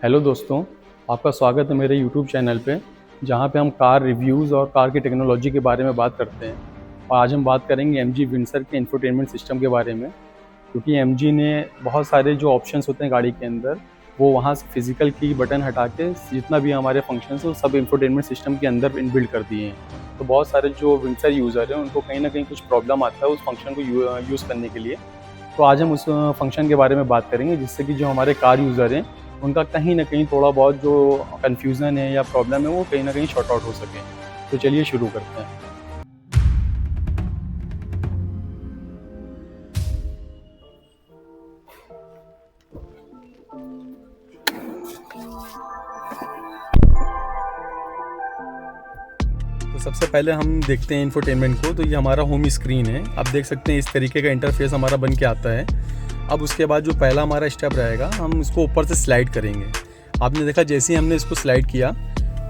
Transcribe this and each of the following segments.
Hello दोस्तों, आपका स्वागत है मेरे यूट्यूब चैनल पे, जहाँ पे हम कार रिव्यूज़ और कार की टेक्नोलॉजी के बारे में बात करते हैं। और आज हम बात करेंगे एमजी विंडसर के इंफोटेनमेंट सिस्टम के बारे में, क्योंकि एमजी ने बहुत सारे जो ऑप्शंस होते हैं गाड़ी के अंदर, वो वहाँ से फिजिकल की बटन हटा के जितना भी हमारे फंक्शंस हैं वो सब इंफोटेनमेंट सिस्टम के अंदर इनबिल्ट कर दिए हैं। तो बहुत सारे जो विंडसर यूज़र हैं उनको कहीं ना कहीं कुछ प्रॉब्लम आता है उस फंक्शन को यूज़ करने के लिए। तो आज हम उस फंक्शन के बारे में बात करेंगे, जिससे कि जो हमारे कार यूज़र हैं उनका कहीं न कहीं थोड़ा बहुत जो कन्फ्यूज़न है या प्रॉब्लम है वो कहीं न कहीं सॉर्ट आउट हो सके। तो चलिए शुरू करते हैं। तो सबसे पहले हम देखते हैं इंफोटेनमेंट को। तो ये हमारा होम स्क्रीन है, आप देख सकते हैं इस तरीके का इंटरफेस हमारा बन के आता है। अब उसके बाद जो पहला हमारा स्टेप रहेगा, हम इसको ऊपर से स्लाइड करेंगे। आपने देखा जैसे ही हमने इसको स्लाइड किया,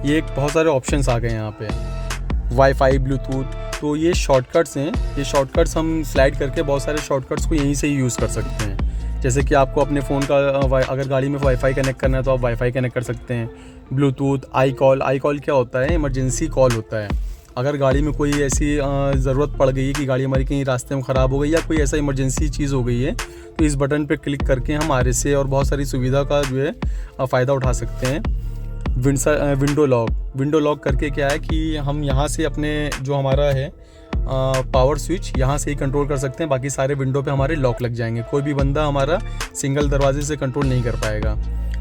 ये एक बहुत सारे ऑप्शंस आ गए यहाँ पे, वाईफाई, ब्लूटूथ। तो ये शॉर्टकट्स हैं, ये शॉर्टकट्स हम स्लाइड करके बहुत सारे शॉर्टकट्स को यहीं से ही यूज़ कर सकते हैं। जैसे कि आपको अपने फ़ोन का अगर गाड़ी में वाईफाई कनेक्ट करना है तो आप वाईफाई कनेक्ट कर सकते हैं। ब्लूटूथ, आई कॉल क्या होता है? इमरजेंसी कॉल होता है। अगर गाड़ी में कोई ऐसी ज़रूरत पड़ गई है कि गाड़ी हमारी कहीं रास्ते में ख़राब हो गई या कोई ऐसा इमरजेंसी चीज़ हो गई है, तो इस बटन पे क्लिक करके हम RSA और बहुत सारी सुविधा का जो है फ़ायदा उठा सकते हैं। विंडो लॉक करके क्या है कि हम यहाँ से अपने जो हमारा है पावर स्विच यहाँ से ही कंट्रोल कर सकते हैं, बाकी सारे विंडो पे हमारे लॉक लग जाएंगे। कोई भी बंदा हमारा सिंगल दरवाजे से कंट्रोल नहीं कर पाएगा।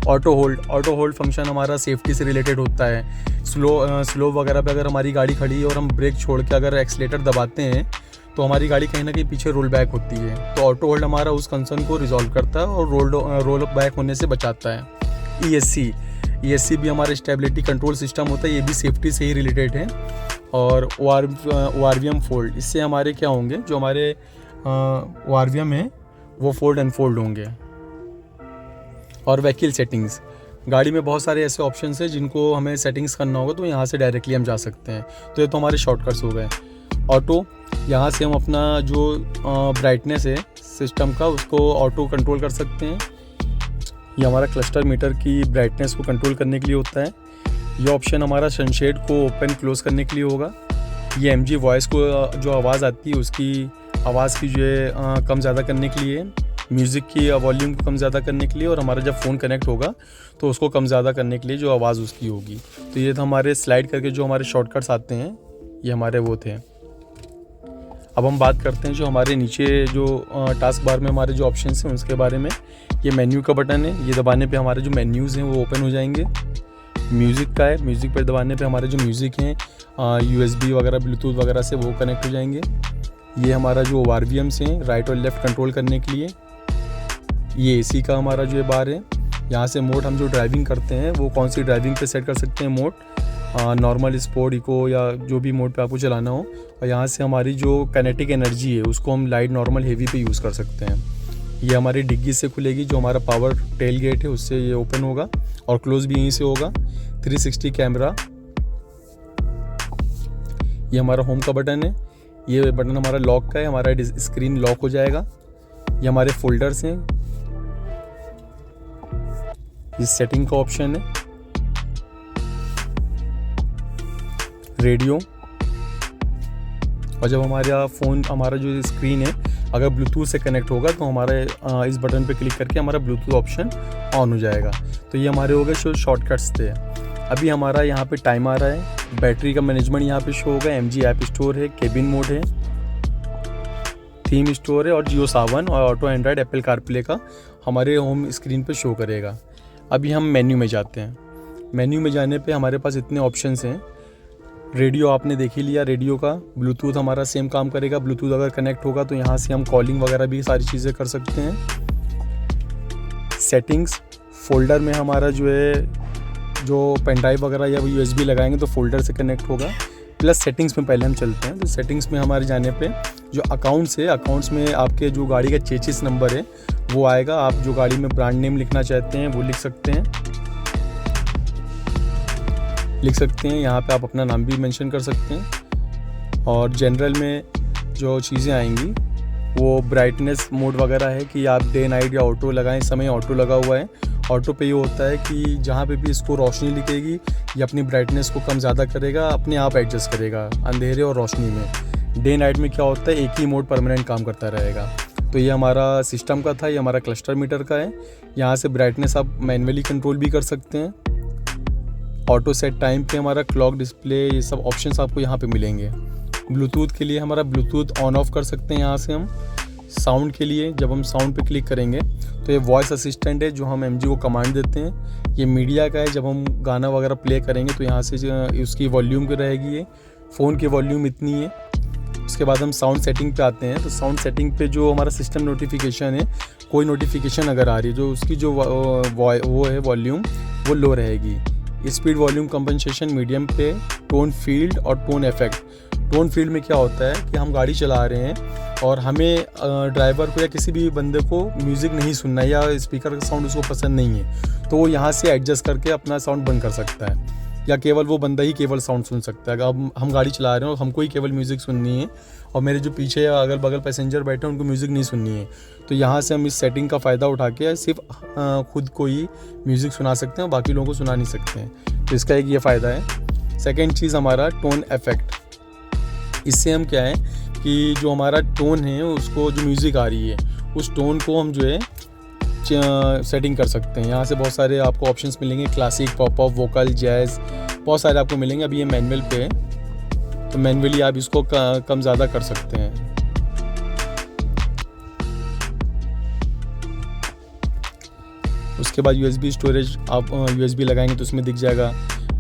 ऑटो होल्ड फंक्शन हमारा सेफ्टी से रिलेटेड होता है। स्लो वगैरह पे अगर हमारी गाड़ी खड़ी है और हम ब्रेक छोड़ के अगर एक्सीलेटर दबाते हैं तो हमारी गाड़ी कहीं ना कहीं पीछे रोल बैक होती है। तो ऑटो होल्ड हमारा उस कंसर्न को रिजॉल्व करता है और रोल बैक होने से बचाता है। ESC भी हमारा स्टेबिलिटी कंट्रोल सिस्टम होता है, ये भी सेफ्टी से ही रिलेटेड है। और ORVM फोल्ड, इससे हमारे क्या होंगे, जो हमारे ORVM है वो फोल्ड अनफोल्ड होंगे। और व्हीकल सेटिंग्स, गाड़ी में बहुत सारे ऐसे ऑप्शंस हैं जिनको हमें सेटिंग्स करना होगा, तो यहाँ से डायरेक्टली हम जा सकते हैं। तो ये तो हमारे शॉर्टकट्स हो गए। ऑटो, यहाँ से हम अपना जो ब्राइटनेस है सिस्टम का उसको ऑटो कंट्रोल कर सकते हैं। ये हमारा क्लस्टर मीटर की ब्राइटनेस को कंट्रोल करने के लिए होता है। ये ऑप्शन हमारा सनशेड को ओपन क्लोज करने के लिए होगा। ये MG वॉइस को जो आवाज़ आती है उसकी आवाज़ की जो है कम ज़्यादा करने के लिए, म्यूज़िक की वॉल्यूम को कम ज़्यादा करने के लिए, और हमारा जब फ़ोन कनेक्ट होगा तो उसको कम ज़्यादा करने के लिए जो आवाज़ उसकी होगी। तो ये तो हमारे स्लाइड करके जो हमारे शॉर्टकट्स आते हैं, ये हमारे वो थे। अब हम बात करते हैं जो हमारे नीचे जो टास्क बार में हमारे जो ऑप्शंस हैं उसके बारे में। ये मेन्यू का बटन है, ये दबाने पे हमारे जो मेन्यूज़ हैं वो ओपन हो जाएंगे। म्यूज़िक का है, म्यूज़िक पर दबाने पे हमारे जो म्यूज़िक हैं USB वगैरह, ब्लूटूथ वगैरह से वो कनेक्ट हो जाएंगे। ये हमारा जो ORVMs हैं राइट और लेफ़्ट कंट्रोल करने के लिए। ये AC का हमारा जो है बार है, यहाँ से मोड हम जो ड्राइविंग करते हैं वो कौन सी ड्राइविंग पे सेट कर सकते हैं मोड, नॉर्मल, स्पोर्ट, इको या जो भी मोड पे आपको चलाना हो। और यहाँ से हमारी जो काइनेटिक एनर्जी है उसको हम लाइट, नॉर्मल, हेवी पे यूज़ कर सकते हैं। ये हमारी डिग्गी से खुलेगी, जो हमारा पावर टेल गेट है उससे ये ओपन होगा और क्लोज भी यहीं से होगा। 360 कैमरा, ये हमारा होम का बटन है, ये बटन हमारा लॉक का है, हमारा स्क्रीन लॉक हो जाएगा। ये हमारे फोल्डर्स हैं, इस सेटिंग का ऑप्शन है। रेडियो, और जब हमारा फ़ोन, हमारा जो स्क्रीन है अगर ब्लूटूथ से कनेक्ट होगा तो हमारे इस बटन पे क्लिक करके हमारा ब्लूटूथ ऑप्शन ऑन हो जाएगा। तो ये हमारे हो गए जो शॉर्टकट्स थे। अभी हमारा यहाँ पे टाइम आ रहा है, बैटरी का मैनेजमेंट यहाँ पे शो होगा, MG ऐप स्टोर है, केबिन मोड है, थीम स्टोर है, और जियो सावन और ऑटो एंड्रॉयड एप्पल कारप्ले का हमारे होम स्क्रीन पे शो करेगा। अभी हम मेन्यू में जाते हैं। मेन्यू में जाने पे हमारे पास इतने ऑप्शंस हैं। रेडियो आपने देख ही लिया, रेडियो का। ब्लूटूथ हमारा सेम काम करेगा, ब्लूटूथ अगर कनेक्ट होगा तो यहाँ से हम कॉलिंग वगैरह भी सारी चीज़ें कर सकते हैं। सेटिंग्स, फोल्डर में हमारा जो है जो पेन ड्राइव वगैरह या USB लगाएंगे तो फोल्डर से कनेक्ट होगा। प्लस सेटिंग्स में पहले हम चलते हैं। तो सेटिंग्स में हमारे जाने पे जो अकाउंट्स है, अकाउंट्स में आपके जो गाड़ी का चेसिस नंबर है वो आएगा। आप जो गाड़ी में ब्रांड नेम लिखना चाहते हैं वो लिख सकते हैं। यहाँ पे आप अपना नाम भी मेंशन कर सकते हैं। और जनरल में जो चीज़ें आएंगी वो ब्राइटनेस मोड वगैरह है कि आप डे नाइट या ऑटो लगाएं। इस समय ऑटो लगा हुआ है ऑटो पे ये होता है कि जहाँ पे भी इसको रोशनी दिखेगी ये अपनी ब्राइटनेस को कम ज़्यादा करेगा, अपने आप एडजस्ट करेगा अंधेरे और रोशनी में। डे नाइट में क्या होता है, एक ही मोड परमानेंट काम करता रहेगा। तो ये हमारा सिस्टम का था, ये हमारा क्लस्टर मीटर का है। यहाँ से ब्राइटनेस आप मैन्युअली कंट्रोल भी कर सकते हैं। ऑटो सेट टाइम पे हमारा क्लॉक डिस्प्ले, ये सब ऑप्शंस आपको यहाँ पे मिलेंगे। ब्लूटूथ के लिए हमारा ब्लूटूथ ऑन ऑफ कर सकते हैं यहाँ से हम। साउंड के लिए जब हम साउंड पे क्लिक करेंगे तो ये वॉइस असिस्टेंट है जो हम MG को कमांड देते हैं। ये मीडिया का है, जब हम गाना वगैरह प्ले करेंगे तो यहाँ से उसकी वॉल्यूम की रहेगी। ये फ़ोन की वॉल्यूम इतनी है। उसके बाद हम साउंड सेटिंग पे आते हैं। तो साउंड सेटिंग पे जो हमारा सिस्टम नोटिफिकेशन है, कोई नोटिफिकेशन अगर आ रही है जो उसकी जो वो है वॉल्यूम वो लो रहेगी। स्पीड वॉल्यूम कंपनसेशन मीडियम पे, टोन फील्ड और टोन इफेक्ट। टोन फील्ड में क्या होता है कि हम गाड़ी चला रहे हैं और हमें ड्राइवर को या किसी भी बंदे को म्यूज़िक नहीं सुनना है या स्पीकर का साउंड उसको पसंद नहीं है तो वो यहाँ से एडजस्ट करके अपना साउंड बंद कर सकता है, या केवल वो बंदा ही केवल साउंड सुन सकता है। अगर हम गाड़ी चला रहे हैं और हमको ही केवल म्यूज़िक सुननी है और मेरे जो पीछे या अगल बगल पैसेंजर बैठे हैं उनको म्यूज़िक नहीं सुननी है, तो यहाँ से हम इस सेटिंग का फ़ायदा उठा के सिर्फ खुद को ही म्यूज़िक सुना सकते हैं, बाकी लोगों को सुना नहीं सकते हैं। तो इसका एक ये फ़ायदा है। सेकेंड चीज़ हमारा टोन इफेक्ट। इससे हम क्या है कि जो हमारा टोन है उसको, जो म्यूज़िक आ रही है उस टोन को हम जो है सेटिंग कर सकते हैं। यहाँ से बहुत सारे आपको ऑप्शंस मिलेंगे, classic, pop up, vocal, jazz, बहुत सारे आपको मिलेंगे। अभी ये मैनुअल पे है तो मैनुअली आप इसको कम ज़्यादा कर सकते हैं। उसके बाद USB स्टोरेज, आप USB लगाएंगे तो उसमें दिख जाएगा।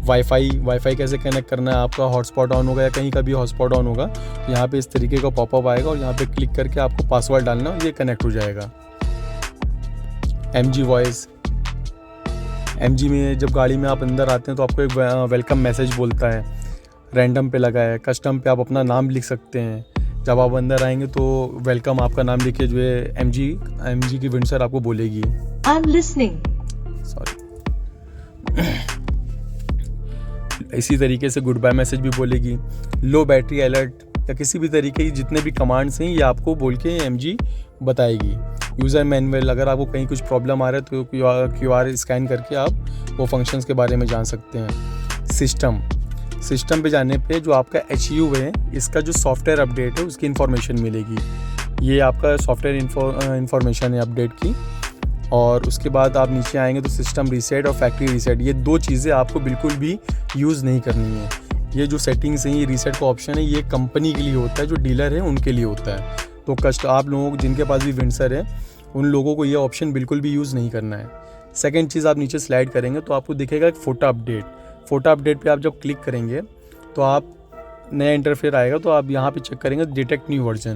वाईफाई कैसे कनेक्ट करना है, आपका हॉटस्पॉट ऑन होगा या कहीं का भी हॉटस्पॉट ऑन होगा तो यहाँ पे इस तरीके का पॉपअप आएगा और यहाँ पे क्लिक करके आपको पासवर्ड डालना और ये कनेक्ट हो जाएगा। MG voice. MG में जब गाड़ी में आप अंदर आते हैं तो आपको एक वेलकम मैसेज बोलता है। रैंडम पे लगा है। कस्टम पे आप अपना नाम लिख सकते हैं। जब आप अंदर आएंगे तो वेलकम आपका नाम लिखे जो है MG की विंडसर आपको बोलेगी। I'm listening. सॉरी। इसी तरीके से गुड बाय मैसेज भी बोलेगी। लो बैटरी अलर्ट या किसी भी तरीके की जितने भी कमांड्स हैं ये आपको बोल के MG बताएगी। यूज़र मैनुअल, अगर आपको कहीं कुछ प्रॉब्लम आ रहा है तो QR स्कैन करके आप वो फंक्शंस के बारे में जान सकते हैं। सिस्टम पे जाने पे जो आपका HU है, इसका जो सॉफ्टवेयर अपडेट है उसकी इन्फॉर्मेशन मिलेगी। ये आपका सॉफ्टवेयर इन्फॉर्मेशन है अपडेट की। और उसके बाद आप नीचे आएंगे तो सिस्टम रीसेट और फैक्ट्री रीसेट, ये दो चीज़ें आपको बिल्कुल भी यूज़ नहीं करनी है। ये जो सेटिंग्स हैं, ये रीसेट का ऑप्शन है, ये कंपनी के लिए होता है, जो डीलर है उनके लिए होता है। तो आप लोगों जिनके पास भी विंडसर है उन लोगों को ये ऑप्शन बिल्कुल भी यूज़ नहीं करना है। सेकेंड चीज़, आप नीचे स्लाइड करेंगे तो आपको दिखेगा एक फ़ोटो अपडेट पे आप जब क्लिक करेंगे तो आप नया इंटरफेयर आएगा तो आप यहाँ पे चेक करेंगे डिटेक्ट न्यू वर्जन।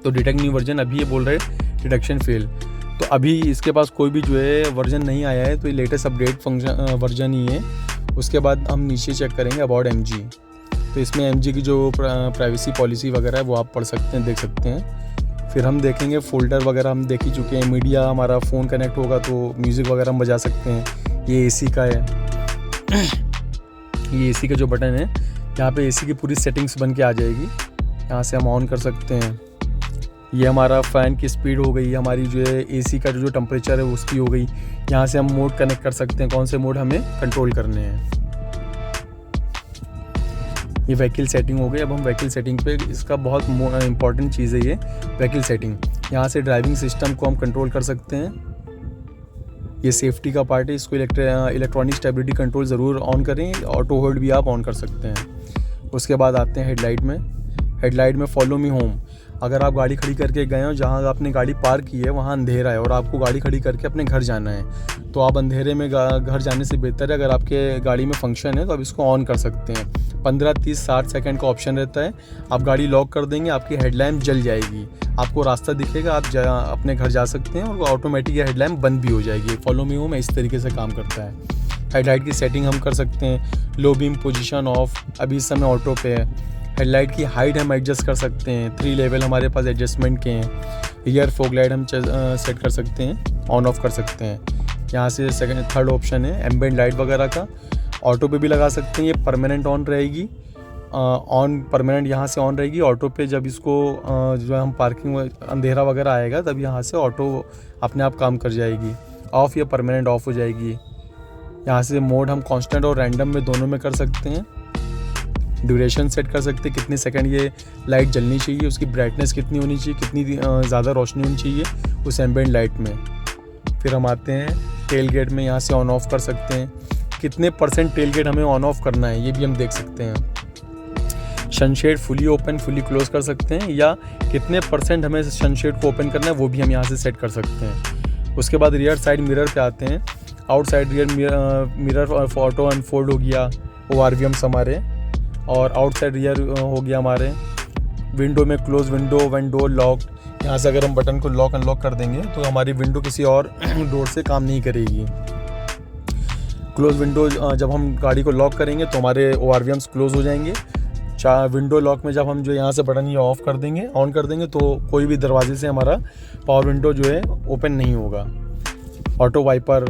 तो डिटेक्ट न्यू वर्जन अभी ये बोल रहे हैं डिटेक्शन फेल, तो अभी इसके पास कोई भी जो है वर्जन नहीं आया है तो ये लेटेस्ट अपडेट वर्जन ही है। उसके बाद हम नीचे चेक करेंगे अबाउट MG, तो इसमें MG की जो प्राइवेसी पॉलिसी वगैरह है वो आप पढ़ सकते हैं, देख सकते हैं। फिर हम देखेंगे फोल्डर वगैरह हम देख ही चुके हैं। मीडिया, हमारा फ़ोन कनेक्ट होगा तो म्यूज़िक वगैरह हम बजा सकते हैं। ये AC का है। ये AC का जो बटन है यहाँ पे AC की पूरी सेटिंग्स बन के आ जाएगी, यहाँ से हम ऑन कर सकते हैं। ये हमारा फ़ैन की स्पीड हो गई, हमारी जो है AC का जो टेम्परेचर है उसकी हो गई। यहाँ से हम मोड कनेक्ट कर सकते हैं, कौन से मोड हमें कंट्रोल करने हैं। ये व्हीकल सेटिंग हो गई। अब हम व्हीकल सेटिंग पे, इसका बहुत इंपॉर्टेंट चीज़ है ये व्हीकल सेटिंग। यहाँ से ड्राइविंग सिस्टम को हम कंट्रोल कर सकते हैं। ये सेफ्टी का पार्ट है, इसको इलेक्ट्रॉनिक स्टेबिलिटी कंट्रोल ज़रूर ऑन करें। ऑटो होल्ड भी आप ऑन कर सकते हैं। उसके बाद आते हैं हेडलाइट में फॉलो मी होम। अगर आप गाड़ी खड़ी करके गए हो, जहाँ आपने गाड़ी पार्क की है वहाँ अंधेरा है और आपको गाड़ी खड़ी करके अपने घर जाना है, तो आप अंधेरे में घर जाने से बेहतर है अगर आपके गाड़ी में फंक्शन है तो आप इसको ऑन कर सकते हैं। 15, 30, 60 सेकंड का ऑप्शन रहता है। आप गाड़ी लॉक कर देंगे, आपकी हेडलैम्प जल जाएगी, आपको रास्ता दिखेगा, आप अपने घर जा सकते हैं और ऑटोमेटिक हेडलैम्प बंद भी हो जाएगी। फॉलो मी होम इस तरीके से काम करता है। हेडलाइट की सेटिंग हम कर सकते हैं। लो बीम पोजीशन ऑफ, अभी इस समय ऑटो पे है। हेडलाइट की हाइट हम एडजस्ट कर सकते हैं। 3 लेवल हमारे पास एडजस्टमेंट के हैं। रियर फॉग लाइट हम सेट कर सकते हैं, ऑन ऑफ कर सकते हैं। यहाँ से थर्ड ऑप्शन है एम्बिएंट लाइट वगैरह का, ऑटो पे भी लगा सकते हैं। ये परमानेंट ऑन रहेगी, परमानेंट यहाँ से ऑन रहेगी। ऑटो पे जब इसको जो है हम पार्किंग अंधेरा वगैरह आएगा तब यहाँ से ऑटो अपने आप काम कर जाएगी। ऑफ़ या परमानेंट ऑफ हो जाएगी। यहाँ से मोड हम कांस्टेंट और रैंडम में दोनों में कर सकते हैं। ड्यूरेशन सेट कर सकते हैं, कितने सेकंड ये लाइट जलनी चाहिए, उसकी ब्राइटनेस कितनी होनी चाहिए, कितनी ज़्यादा रोशनी होनी चाहिए उस एम्बिएंट लाइट में। फिर हम आते हैं टेल गेट में, यहाँ से ऑन ऑफ कर सकते हैं, कितने % टेल गेट हमें ऑन ऑफ करना है ये भी हम देख सकते हैं। Sunshade fully open fully close कर सकते हैं, या कितने % हमें सनशेड को ओपन करना है वो भी हम यहाँ से सेट कर सकते हैं। उसके बाद रियर साइड मिरर पे आते हैं। Outside rear mirror auto unfold हो गया ORVMs हमारे, और आउटसाइड रियर हो गया हमारे। विंडो में close window when door lock, यहाँ से अगर हम बटन को लॉक अनलॉक कर देंगे तो हमारी विंडो किसी और डोर से काम नहीं करेगी। क्लोज विंडो, जब हम गाड़ी को लॉक करेंगे तो हमारे ORVMs क्लोज हो जाएंगे। विंडो लॉक में जब हम जो यहाँ से बटन ये ऑफ कर देंगे, ऑन कर देंगे, तो कोई भी दरवाजे से हमारा पावर विंडो जो है ओपन नहीं होगा। ऑटो वाइपर,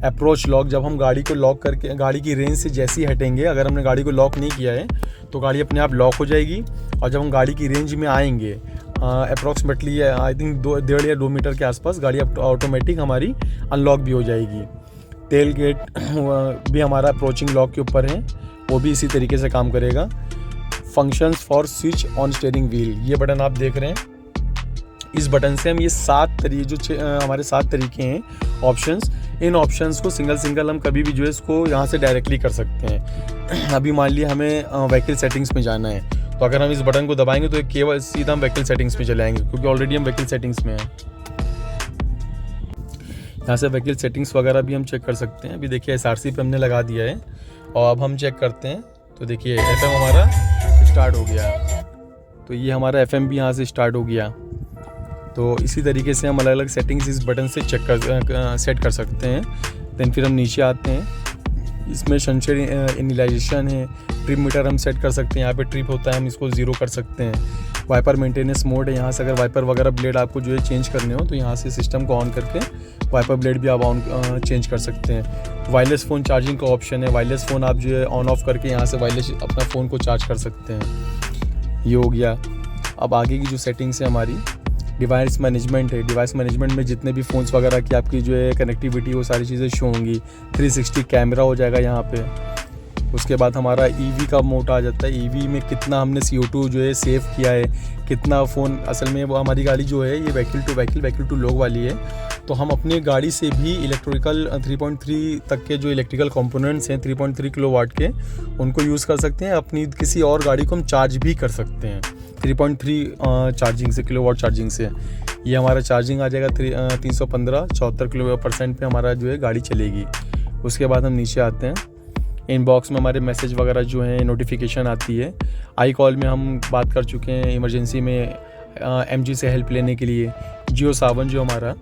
अप्रोच लॉक, जब हम गाड़ी को लॉक करके गाड़ी की रेंज से जैसे ही हटेंगे, अगर हमने गाड़ी को लॉक नहीं किया है तो गाड़ी अपने आप लॉक हो जाएगी, और जब हम गाड़ी की रेंज में आएंगे अप्रॉक्सीमेटली आई थिंक 1.5 या 2 मीटर के आसपास, गाड़ी ऑटोमेटिक हमारी अनलॉक भी हो जाएगी। टेल गेट भी हमारा अप्रोचिंग लॉक के ऊपर है, वो भी इसी तरीके से काम करेगा। Functions for switch on steering wheel, ये बटन आप देख रहे हैं, इस बटन से हम ये 7 तरीके जो हमारे 7 तरीके हैं ऑप्शंस, इन ऑप्शंस को सिंगल हम कभी भी जो है इसको यहाँ से डायरेक्टली कर सकते हैं। अभी मान लिया हमें व्हीकल सेटिंग्स में जाना है, तो अगर हम इस बटन को दबाएंगे तो केवल सीधा हम व्हीकल सेटिंग्स में चले आएंगे, क्योंकि ऑलरेडी हम व्हीकल सेटिंग्स में हैं। यहाँ से व्हीकल सेटिंग्स वगैरह भी हम चेक कर सकते हैं। अभी देखिए SRC पे हमने लगा दिया है, और अब हम चेक करते हैं तो देखिए FM हमारा स्टार्ट हो गया, तो ये हमारा FM भी यहाँ से स्टार्ट हो गया। तो इसी तरीके से हम अलग अलग सेटिंग्स इस बटन से सेट कर सकते हैं। देन फिर हम नीचे आते हैं, इसमें सनशेड इनिलाइजेशन है, ट्रिप मीटर हम सेट कर सकते हैं, यहाँ पे ट्रिप होता है हम इसको 0 कर सकते हैं। वाइपर मेंटेनेंस मोड है, यहाँ से अगर वाइपर वगैरह ब्लेड आपको जो है चेंज करने हो तो यहाँ से सिस्टम को ऑन करके वाइपर ब्लेड भी आप चेंज कर सकते हैं। वायरलेस फ़ोन चार्जिंग का ऑप्शन है, वायरलेस फ़ोन आप जो है ऑन ऑफ करके यहाँ से वायरलेस अपना फ़ोन को चार्ज कर सकते हैं। ये हो गया। अब आगे की जो सेटिंग्स है हमारी, डिवाइस मैनेजमेंट है। डिवाइस मैनेजमेंट में जितने भी फ़ोन्स वगैरह की आपकी जो है कनेक्टिविटी, वो सारी चीज़ें शो होंगी। 360 कैमरा हो जाएगा यहाँ पे। उसके बाद हमारा EV का मोड आ जाता है। EV में कितना हमने CO2 जो है सेव किया है, कितना फ़ोन, असल में वो हमारी गाड़ी जो है ये व्हीकल टू लोग वाली है, तो हम अपनी गाड़ी से भी इलेक्ट्रिकल 3.3 तक के जो इलेक्ट्रिकल कंपोनेंट्स हैं 3.3 किलोवाट के, उनको यूज़ कर सकते हैं। अपनी किसी और गाड़ी को हम चार्ज भी कर सकते हैं 3.3 चार्जिंग से, किलोवाट चार्जिंग से। ये हमारा चार्जिंग आ जाएगा 315 74 % पे हमारा जो है गाड़ी चलेगी। उसके बाद हम नीचे आते हैं, इनबॉक्स में हमारे मैसेज वगैरह जो हैं नोटिफिकेशन आती है। आई कॉल में हम बात कर चुके हैं, इमरजेंसी में MG से हेल्प लेने के लिए। जियो सावन जो हमारा,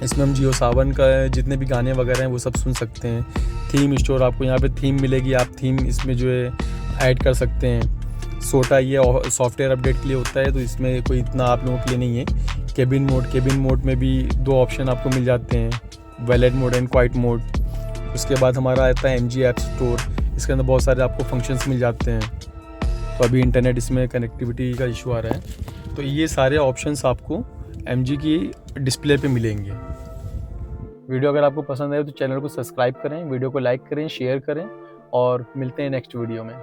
इसमें हम जियो सावन का जितने भी गाने वगैरह हैं वो सब सुन सकते हैं। थीम स्टोर, आपको यहाँ पे थीम मिलेगी, आप थीम इसमें जो है ऐड कर सकते हैं। सोटा ये सॉफ्टवेयर अपडेट के लिए होता है, तो इसमें कोई इतना आप लोगों के लिए नहीं है। केबिन मोड में भी 2 ऑप्शन आपको मिल जाते हैं, wallet mode and quite mode. उसके बाद हमारा आता है MG ऐप स्टोर, इसके अंदर बहुत सारे आपको फंक्शंस मिल जाते हैं। तो अभी इंटरनेट इसमें कनेक्टिविटी का इशू आ रहा है, तो ये सारे ऑप्शंस आपको MG की डिस्प्ले पे मिलेंगे। वीडियो अगर आपको पसंद आए तो चैनल को सब्सक्राइब करें, वीडियो को लाइक करें, शेयर करें, और मिलते हैं नेक्स्ट वीडियो में।